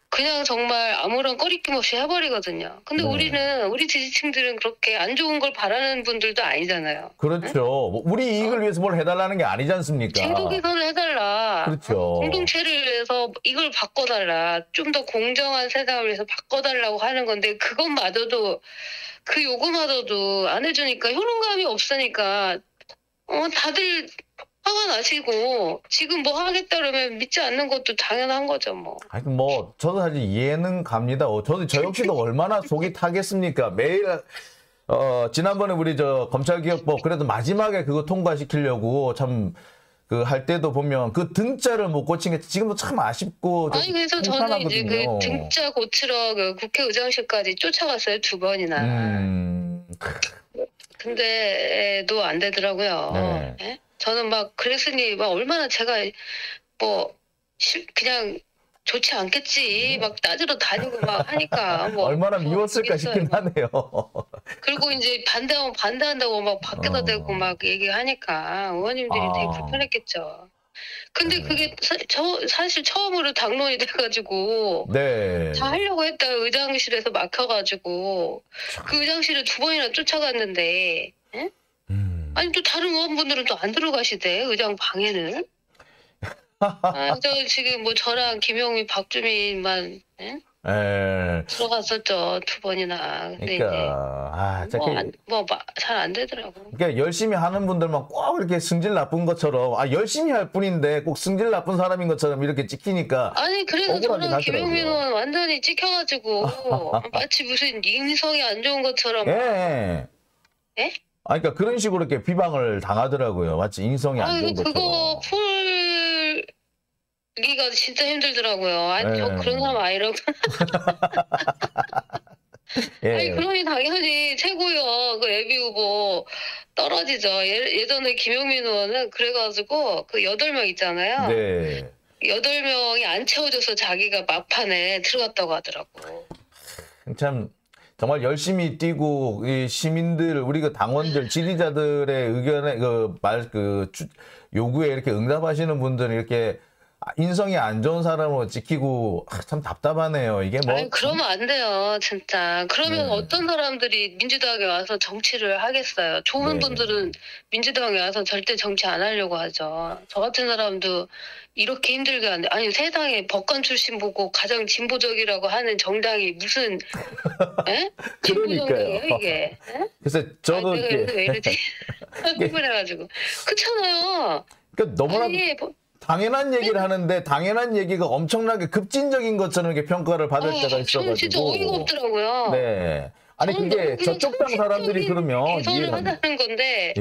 그냥 정말 아무런 꺼리낌 없이 해버리거든요. 근데 네. 우리 지지층들은 그렇게 안 좋은 걸 바라는 분들도 아니잖아요. 그렇죠. 뭐 우리 이익을 위해서 뭘 해달라는 게 아니지 않습니까? 제도 개선을 해달라. 그렇죠. 공동체를 위해서 이걸 바꿔달라. 좀 더 공정한 세상을 위해서 바꿔달라고 하는 건데 그것마저도 그 요구마저도 안 해주니까 효능감이 없으니까 다들 화가 나시고 지금 뭐 하겠다 그러면 믿지 않는 것도 당연한 거죠 뭐. 아니 뭐 저도 사실 이해는 갑니다. 저 역시도 얼마나 속이 타겠습니까? 매일 지난번에 우리 저 검찰개혁법 그래도 마지막에 그거 통과시키려고 참 그 할 때도 보면 그 등자를 못 고친 게 지금도 참 아쉽고 아니 그래서 저는 이제 그 등자 고치러 그 국회의장실까지 쫓아갔어요 2번이나. 근데도 안 되더라고요. 네. 예? 저는 막 그랬으니 막 얼마나 제가 뭐 그냥 좋지 않겠지 막 따지러 다니고 막 하니까 뭐 얼마나 미웠을까 싶긴 하네요. 그리고 이제 반대한다고 막 밖에다 대고 막 얘기하니까 의원님들이 되게 불편했겠죠. 근데 그게 사실 처음으로 당론이 돼가지고 네. 다 하려고 했다 의장실에서 막혀가지고 그 의장실에 2번이나 쫓아갔는데 예? 아니 또 다른 의원분들은 또 안 들어가시대 의장 방에는. 저 지금 뭐 저랑 김용민, 박주민만 예? 들어갔었죠 2번이나. 근데 그러니까 잘 안 되더라고. 그러니까 열심히 하는 분들만 꼭 이렇게 승질 나쁜 것처럼 열심히 할 뿐인데 꼭 승질 나쁜 사람인 것처럼 이렇게 찍히니까. 아니 그래서 저는 김용민 의원 완전히 찍혀가지고 마치 무슨 인성이 안 좋은 것처럼. 예. 예? 그러니까 그런 식으로 이렇게 비방을 당하더라고요. 마치 인성이 안 좋은 것처럼. 그거 풀기가 진짜 힘들더라고요. 아니 저 그런 사람 아니라고. 예. 아니 그러니 당연히 최고요. 그 예비 후보 떨어지죠. 예전에 김용민 의원은 그래가지고 그 8명 있잖아요. 네. 8명이 안 채워져서 자기가 막판에 들어갔다고 하더라고. 참 정말 열심히 뛰고 이 시민들 우리 그 당원들 지지자들의 의견에 요구에 이렇게 응답하시는 분들은 이렇게 인성이 안 좋은 사람으로 찍히고 참 답답하네요. 이게 뭐. 아니 그러면 안 돼요, 진짜. 그러면 어떤 사람들이 민주당에 와서 정치를 하겠어요. 좋은 분들은 민주당에 와서 절대 정치 안 하려고 하죠. 저 같은 사람도 이렇게 힘들게 하는데 아니 세상에 법관 출신 보고 가장 진보적이라고 하는 정당이 무슨 진보 정당이에요 이게. 그래서 저도 내가 왜 이러지? 흥분해가지고 그렇잖아요. 그러니까 너무나 당연한 얘기를 하는데 당연한 얘기가 엄청나게 급진적인 것처럼 이렇게 평가를 받을 때가 있어가지고. 진짜 어이가 없더라고요. 네. 아니 그게 저쪽 당 사람들이 그러면 개선을 하자는 건데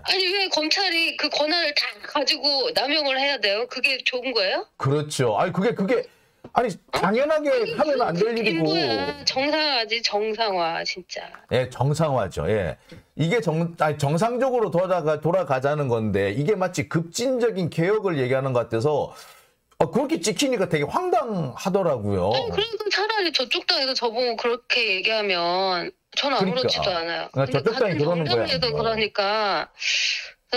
아니 왜 검찰이 그 권한을 다 가지고 남용을 해야 돼요? 그게 좋은 거예요? 그렇죠. 아니 그게 아니 당연하게 하면 안 될 일이고. 거야. 정상화지 정상화 진짜. 예, 정상화죠. 예. 이게 정상적으로 돌아가자는 건데 이게 마치 급진적인 개혁을 얘기하는 것 같아서 그렇게 찍히니까 되게 황당하더라고요. 아니, 그러니까 차라리 저쪽 당에서 저보고 그렇게 얘기하면 전 아무렇지도 않아요. 근데 저쪽 당이 그러는 거야. 정당에도 그러니까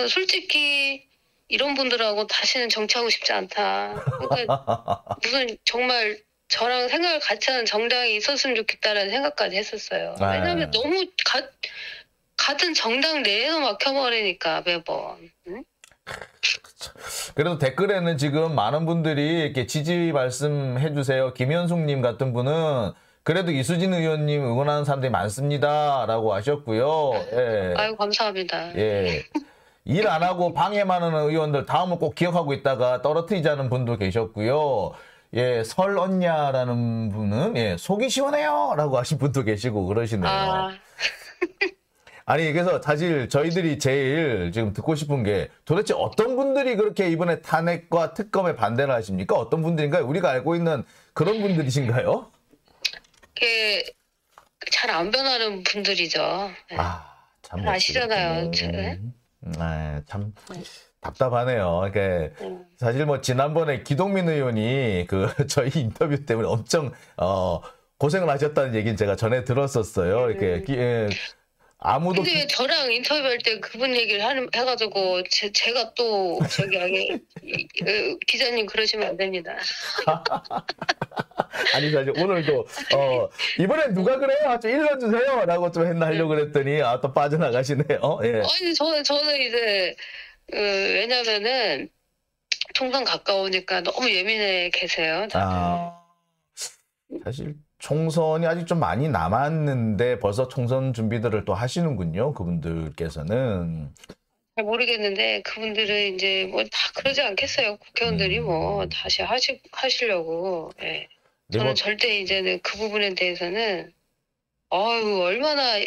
솔직히 이런 분들하고 다시는 정치하고 싶지 않다. 그러니까 무슨 정말 저랑 생각을 같이 하는 정당이 있었으면 좋겠다라는 생각까지 했었어요. 왜냐하면 너무 같은 정당 내에서 막혀버리니까 매번. 응? 그래도 댓글에는 지금 많은 분들이 이렇게 지지 말씀해 주세요. 김현숙님 같은 분은 그래도 이수진 의원님 응원하는 사람들이 많습니다라고 하셨고요. 예. 아유 감사합니다. 예. 일 안 하고 방해만 하는 의원들 다음은 꼭 기억하고 있다가 떨어뜨리자는 분도 계셨고요. 예, 설 언냐라는 분은 예, 속이 시원해요라고 하신 분도 계시고 그러시네요. 아니 그래서 사실 저희들이 제일 지금 듣고 싶은 게 도대체 어떤 분들이 그렇게 이번에 탄핵과 특검에 반대를 하십니까? 어떤 분들인가요? 우리가 알고 있는 그런 분들이신가요? 잘 안 변하는 분들이죠. 참 아시잖아요. 참 답답하네요. 사실 뭐 지난번에 기동민 의원이 저희 인터뷰 때문에 엄청 고생을 하셨다는 얘기는 제가 전에 들었었어요. 이렇게 아무도. 근데 왜 저랑 인터뷰할 때 그분 얘기를 해가지고 제가 또 기자님 그러시면 안 됩니다. 아니 사실 오늘도 이번엔 누가 그래요? 좀 일러주세요라고 좀 하려고 그랬더니 또 빠져나가시네요. 예. 아니 저는 이제 왜냐면은 총선 가까우니까 너무 예민해 계세요. 다들. 사실 총선이 아직 좀 많이 남았는데 벌써 총선 준비들을 또 하시는군요. 그분들께서는. 잘 모르겠는데 그분들은 이제 뭐 다 그러지 않겠어요. 국회의원들이 뭐 다시 하시려고. 예. 저는 절대 이제는 그 부분에 대해서는 얼마나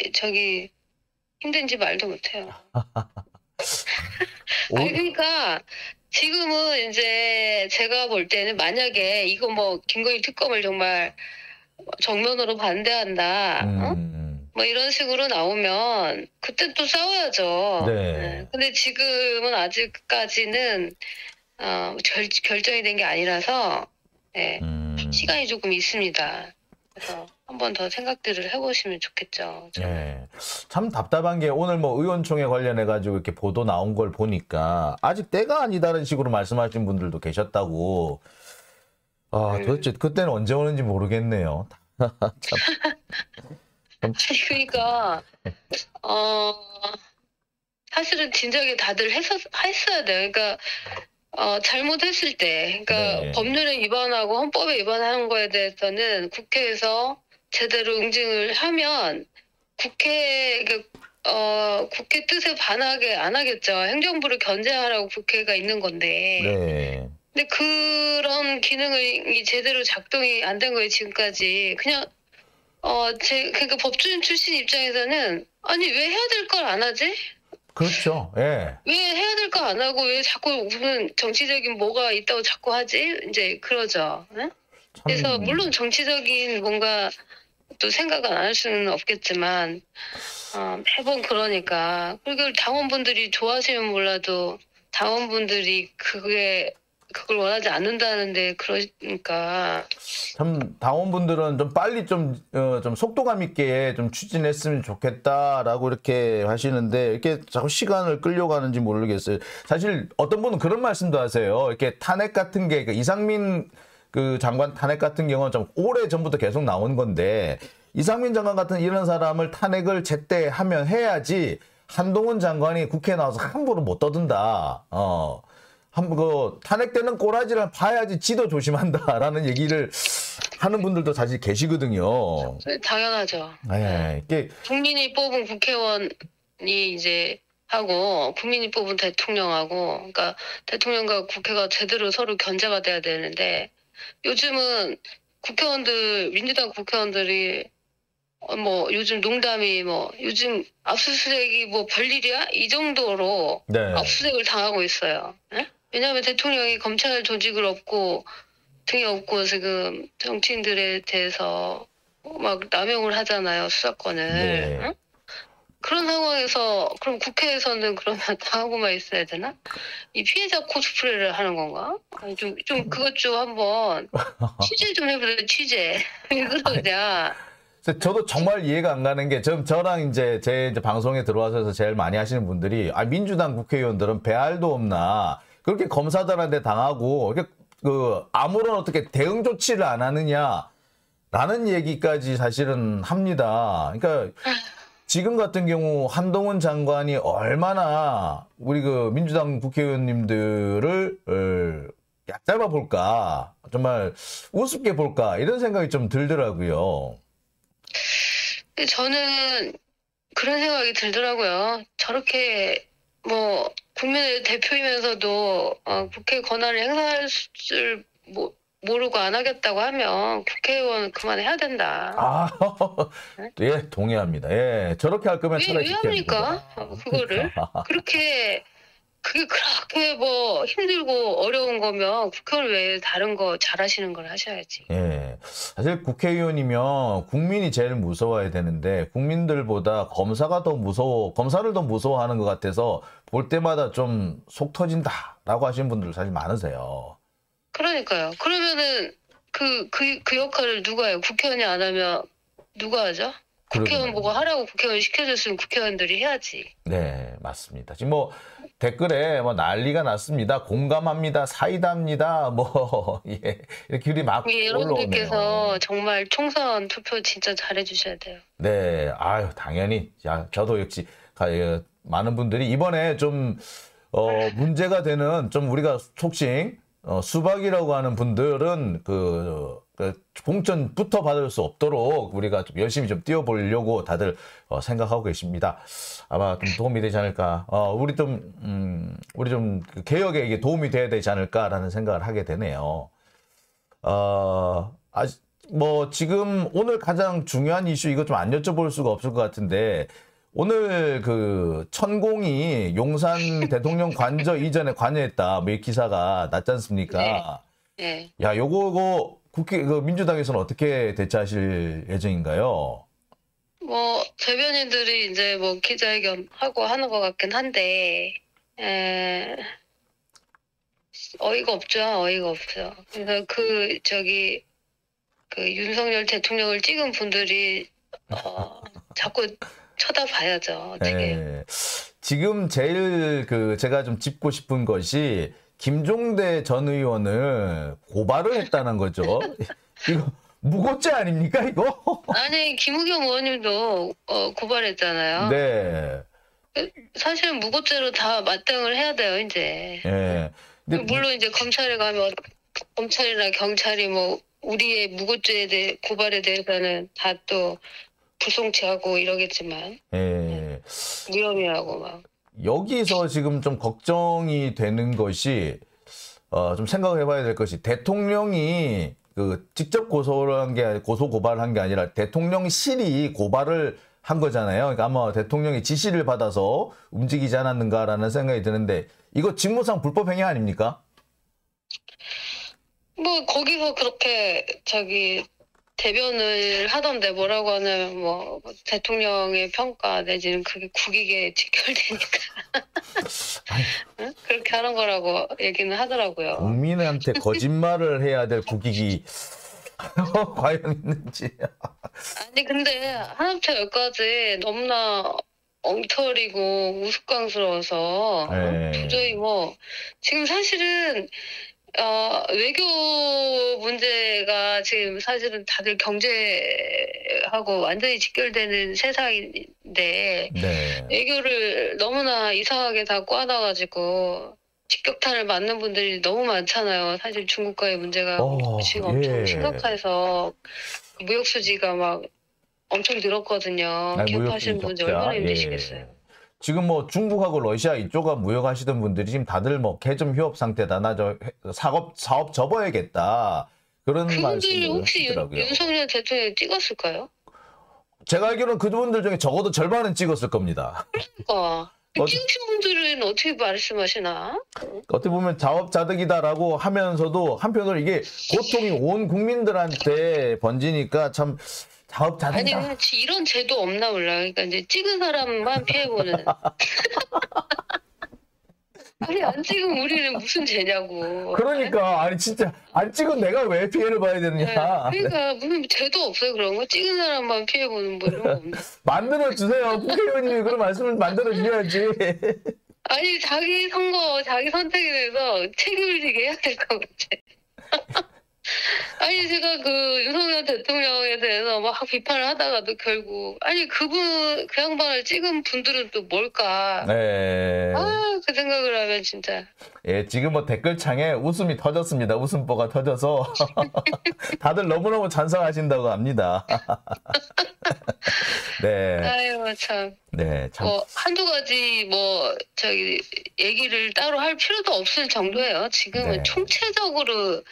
힘든지 말도 못해요. 아니 그러니까 지금은 이제 제가 볼 때는 만약에 이거 뭐 김건희 특검을 정말 정면으로 반대한다. 뭐 이런 식으로 나오면 그때 또 싸워야죠. 네. 근데 지금은 아직까지는 결정이 된 게 아니라서 시간이 조금 있습니다. 그래서 한 번 더 생각들을 해보시면 좋겠죠. 네. 참 답답한 게 오늘 뭐 의원총회 관련해 가지고 이렇게 보도 나온 걸 보니까 아직 때가 아니다라는 식으로 말씀하신 분들도 계셨다고. 도대체 그때는 언제 오는지 모르겠네요. 그러니까 사실은 진작에 다들 했어야 돼요. 그러니까 잘못했을 때, 그러니까 법률에 위반하고 헌법에 위반하는 거에 대해서는 국회에서 제대로 응징을 하면 국회 뜻에 반하게 안 하겠죠. 행정부를 견제하라고 국회가 있는 건데. 네. 근데 그런 기능이 제대로 작동이 안 된 거예요, 지금까지. 그냥 그러니까 법조인 출신 입장에서는 아니 왜 해야 될 걸 안 하지? 그렇죠. 예. 왜 해야 될 거 안 하고 왜 자꾸 무슨 정치적인 뭐가 있다고 자꾸 하지? 이제 그러죠. 응? 그래서 물론 정치적인 뭔가 또 생각은 안 할 수는 없겠지만 매번 그러니까 그리고 당원분들이 좋아하시면 몰라도 당원분들이 그걸 원하지 않는다는데 그러니까 참 당원분들은 좀 빨리 좀 속도감 있게 좀 추진했으면 좋겠다라고 이렇게 하시는데 이렇게 자꾸 시간을 끌려고 하는지 모르겠어요. 사실 어떤 분은 그런 말씀도 하세요. 이렇게 탄핵 같은 게 이상민 장관 탄핵 같은 경우는 좀 오래 전부터 계속 나온 건데 이상민 장관 같은 이런 사람을 탄핵을 제때 해야지 한동훈 장관이 국회에 나와서 함부로 못 떠든다. 탄핵되는 꼬라지를 봐야지 지도 조심한다라는 얘기를 하는 분들도 사실 계시거든요. 당연하죠. 네, 국민이 뽑은 국회의원이 이제 하고 국민이 뽑은 대통령하고 그러니까 대통령과 국회가 제대로 서로 견제가 돼야 되는데 요즘은 민주당 국회의원들이 요즘 농담이 요즘 압수수색이 별일이야? 이 정도로 압수수색을 당하고 있어요. 네? 왜냐하면 대통령이 검찰 조직을 없고 등에 업고 지금 정치인들에 대해서 막 남용을 하잖아요, 수사권을. 네. 응? 그런 상황에서 그럼 국회에서는 그러면 당하고만 있어야 되나? 이 피해자 코스프레를 하는 건가? 아니, 좀 그것 좀 한번 취재 좀 해보세요, 취재. 왜 그러냐? 저도 정말 이해가 안 가는 게, 저랑 이제 이제 방송에 들어와서 제일 많이 하시는 분들이, 민주당 국회의원들은 배알도 없나, 그렇게 검사들한테 당하고, 이렇게 아무런 어떻게 대응 조치를 안 하느냐라는 얘기까지 사실은 합니다. 그러니까 지금 같은 경우 한동훈 장관이 얼마나 우리 민주당 국회의원님들을 얕잡아 볼까, 정말 우습게 볼까, 이런 생각이 좀 들더라고요. 저는 그런 생각이 들더라고요. 저렇게 뭐 국민의 대표이면서도 국회 권한을 행사할 줄 모르고 안 하겠다고 하면 국회의원 그만해야 된다. 예, 동의합니다. 예, 저렇게 할 거면 차라리 왜 합니까? 그거를 그렇게 그게 그렇게 뭐 힘들고 어려운 거면 국회의원 외에 다른 거 잘하시는 걸 하셔야지. 예, 사실 국회의원이면 국민이 제일 무서워야 되는데 국민들보다 검사가 더 검사를 더 무서워하는 것 같아서 볼 때마다 좀 속 터진다라고 하시는 분들 사실 많으세요. 그러니까요. 그러면은 그 역할을 누가 해요? 국회의원이 안 하면 누가 하죠? 국회의원 보고 하라고 국회의원 시켜줬으면 국회의원들이 해야지. 네, 맞습니다. 지금 댓글에 난리가 났습니다. 공감합니다. 사이다입니다. 예, 이렇게 글이 막 올라오네요. 여러분들께서 정말 총선 투표 진짜 잘해주셔야 돼요. 네, 당연히. 저도 역시 많은 분들이 이번에 좀 문제가 되는, 좀 우리가 속칭 수박이라고 하는 분들은 공천부터 받을 수 없도록 우리가 좀 열심히 좀 뛰어보려고 다들 생각하고 계십니다. 아마 좀 도움이 되지 않을까. 우리 좀 개혁에 이게 도움이 돼야 되지 않을까라는 생각을 하게 되네요. 지금 오늘 가장 중요한 이슈, 이거 좀 안 여쭤볼 수가 없을 것 같은데, 오늘 천공이 용산 대통령 관저 이전에 관여했다, 이 기사가 났지 않습니까? 네. 야, 요거 민주당에서는 어떻게 대처하실 예정인가요? 대변인들이 이제 기자회견 하고 하는 것 같긴 한데, 어이가 없죠. 그래서 윤석열 대통령을 찍은 분들이 자꾸 쳐다봐야죠. 어떻게. 네. 지금 제일 제가 좀 짚고 싶은 것이, 김종대 전 의원을 고발을 했다는 거죠. 이거 무고죄 아닙니까, 이거? 아니, 김우겸 의원님도 고발했잖아요. 네. 사실은 무고죄로 다 맞대응을 해야 돼요, 이제. 예. 물론 이제 검찰에 가면 검찰이나 경찰이 우리의 무고죄에 대해 고발에 대해서는 다 또 불송치하고 이러겠지만, 예. 위험이라고 막. 여기서 지금 좀 걱정이 되는 것이, 좀 생각을 해봐야 될 것이, 대통령이 직접 고소 고발한 게 아니라 대통령실이 고발을 한 거잖아요. 그러니까 아마 대통령이 지시를 받아서 움직이지 않았는가라는 생각이 드는데, 이거 직무상 불법 행위 아닙니까? 거기서 그렇게 대변을 하던데, 뭐라고 하냐면 대통령의 평가 내지는 그게 국익에 직결되니까 응? 그렇게 하는 거라고 얘기는 하더라고요. 국민한테 거짓말을 해야 될 국익이 과연 있는지. 아니, 근데 한합체 여기까지 너무나 엉터리고 우스꽝스러워서 도저히 지금 사실은 외교 문제가 지금 사실은 다들 경제하고 완전히 직결되는 세상인데, 네. 외교를 너무나 이상하게 다 꽈놔가지고 직격탄을 맞는 분들이 너무 많잖아요. 사실 중국과의 문제가 지금 엄청 심각해서 무역 수지가 막 엄청 늘었거든요. 기업하시는 분들 얼마나 힘드시겠어요. 지금 중국하고 러시아 이쪽과 무역하시던 분들이 지금 다들 개점 휴업 상태다. 나 사업 접어야겠다. 그런 말씀을 혹시 하시더라고요. 윤석열 대통령이 찍었을까요? 제가 알기로는 그분들 중에 적어도 절반은 찍었을 겁니다. 그러니까 찍으신 분들은 어떻게 말씀하시나? 어떻게 보면 자업자득이다라고 하면서도 한편으로 이게 고통이 온 국민들한테 번지니까 참 아니 자업자득이다. 이런 제도 없나 몰라. 그러니까 이제 찍은 사람만 피해보는. 아니 안 찍으면 우리는 무슨 죄냐고. 그러니까 아니 진짜 안 찍은 내가 왜 피해를 봐야 네, 되느냐. 그러니까 무슨 제도 없어요 그런 거. 찍은 사람만 피해보는 뭐 이런 거 없나? 만들어 주세요. 국회의원님이 그런 말씀을 만들어 주셔야지. 아니 자기 선거 자기 선택에 대해서 책임을 지게 해야 될 것 같아. 아니 제가 그 윤석열 대통령에 대해서 막 비판을 하다가도 결국 아니 그 양반을 찍은 분들은 또 뭘까? 네. 그 생각을 하면 진짜. 예, 지금 뭐 댓글창에 웃음이 터졌습니다. 웃음보가 터져서 다들 너무너무 찬성하신다고 합니다. 네. 아유 참. 네, 참. 한두 가지 얘기를 따로 할 필요도 없을 정도예요. 지금은 네. 총체적으로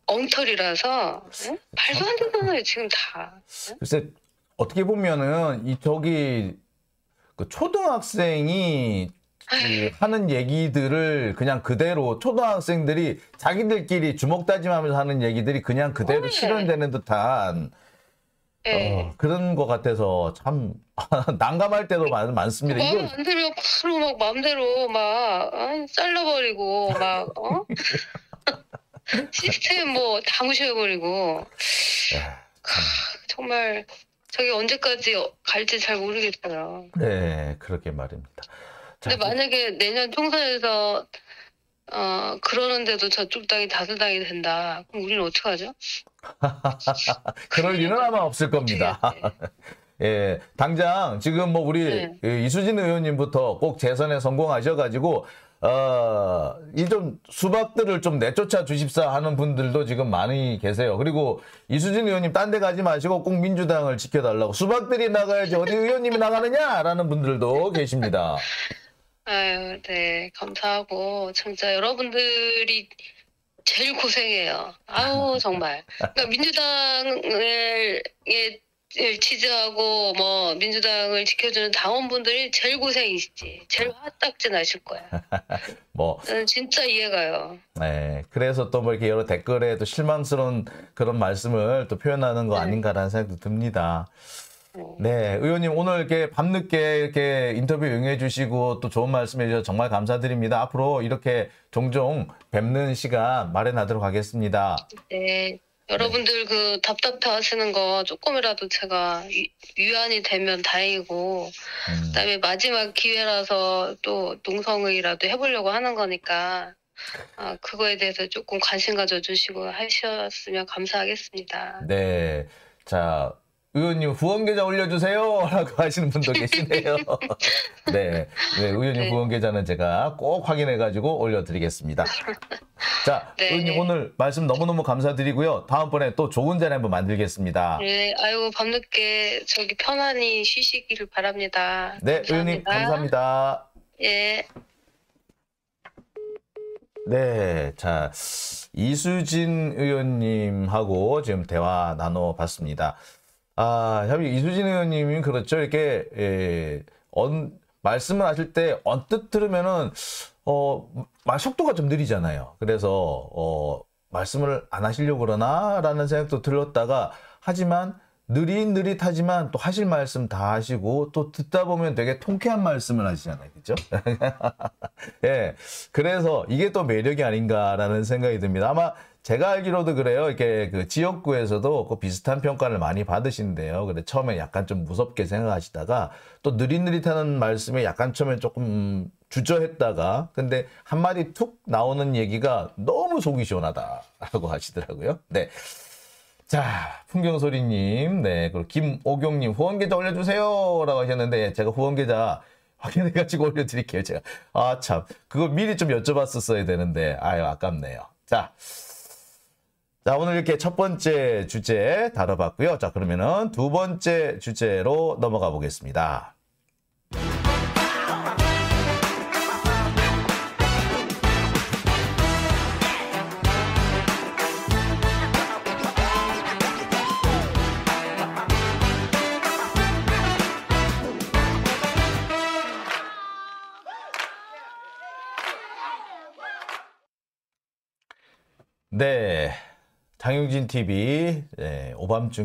엉터리라서 응? 말도 안 되잖아요 지금 다. 응? 글쎄 어떻게 보면은 그 초등학생이 하는 얘기들을 그냥 그대로 초등학생들이 자기들끼리 주먹 다짐하면서 하는 얘기들이 그냥 그대로 네. 실현되는 듯한 네. 그런 것 같아서 참 난감할 때도 많습니다. 마음에 이거 안 들면 바로 막 마음대로 막 잘라버리고 막 시스템 뭐 다 무시해버리고 정말 저게 언제까지 갈지 잘 모르겠어요. 네, 그렇게 말입니다. 자, 근데 만약에 내년 총선에서 그러는데도 저쪽 당이 다수당이 된다. 그럼 우리는 어떡하죠? 그럴 일은 아마 없을 겁니다. 예, 당장 지금 뭐 우리 네. 이수진 의원님부터 꼭 재선에 성공하셔가지고 이 좀 수박들을 좀 내쫓아 주십사 하는 분들도 지금 많이 계세요. 그리고 이수진 의원님 딴 데 가지 마시고 꼭 민주당을 지켜달라고 수박들이 나가야지 어디 의원님이 나가느냐라는 분들도 계십니다. 아유, 네, 감사하고 진짜 여러분들이 제일 고생해요. 아우 정말. 그러니까 민주당을 지지하고 뭐 민주당을 지켜주는 당원분들이 제일 고생이시지. 제일 화딱지 나실 거야. 뭐 진짜 이해가요. 네, 그래서 또 뭐 이렇게 여러 댓글에 또 실망스러운 그런 말씀을 또 표현하는 거 아닌가라는 생각도 듭니다. 네, 의원님 오늘 이렇게 밤늦게 이렇게 인터뷰 응해 주시고 또 좋은 말씀 해주셔서 정말 감사드립니다. 앞으로 이렇게 종종 뵙는 시간 마련하도록 하겠습니다. 네. 여러분들 그 답답해 하시는 거 조금이라도 제가 위안이 되면 다행이고, 그다음에 마지막 기회라서 또 농성의라도 해보려고 하는 거니까, 그거에 대해서 조금 관심 가져주시고 하셨으면 감사하겠습니다. 네, 자 의원님 후원 계좌 올려주세요 라고 하시는 분도 계시네요. 네, 의원님 네. 후원 계좌는 제가 꼭 확인해 가지고 올려드리겠습니다. 자, 네. 의원님 오늘 말씀 너무너무 감사드리고요. 다음번에 또 좋은 자리 한번 만들겠습니다. 네, 아이고 밤늦게 편안히 쉬시기를 바랍니다. 네, 의원님 감사합니다. 예. 네, 자 이수진 의원님하고 지금 대화 나눠봤습니다. 이수진 의원님이 그렇죠. 이렇게 말씀을 하실 때 언뜻 들으면은 말 속도가 좀 느리잖아요. 그래서 말씀을 안 하시려고 그러나라는 생각도 들었다가 하지만 느릿느릿하지만 또 하실 말씀 다 하시고 또 듣다 보면 되게 통쾌한 말씀을 하시잖아요. 그죠? 예. 그래서 이게 또 매력이 아닌가라는 생각이 듭니다. 아마 제가 알기로도 그래요. 이렇게 그 지역구에서도 그 비슷한 평가를 많이 받으신대요. 근데 처음에 약간 좀 무섭게 생각하시다가 또 느릿느릿하는 말씀에 약간 처음에 조금 주저했다가 근데 한마디 툭 나오는 얘기가 너무 속이 시원하다라고 하시더라고요. 네. 자, 풍경소리님, 네, 그리고 김오경님, 후원계좌 올려주세요! 라고 하셨는데, 제가 후원계좌 확인해가지고 올려드릴게요, 제가. 참, 그거 미리 좀 여쭤봤었어야 되는데, 아깝네요. 자, 오늘 이렇게 첫 번째 주제 다뤄봤고요. 자, 그러면은 두 번째 주제로 넘어가 보겠습니다. 네, 장용진 TV 오밤중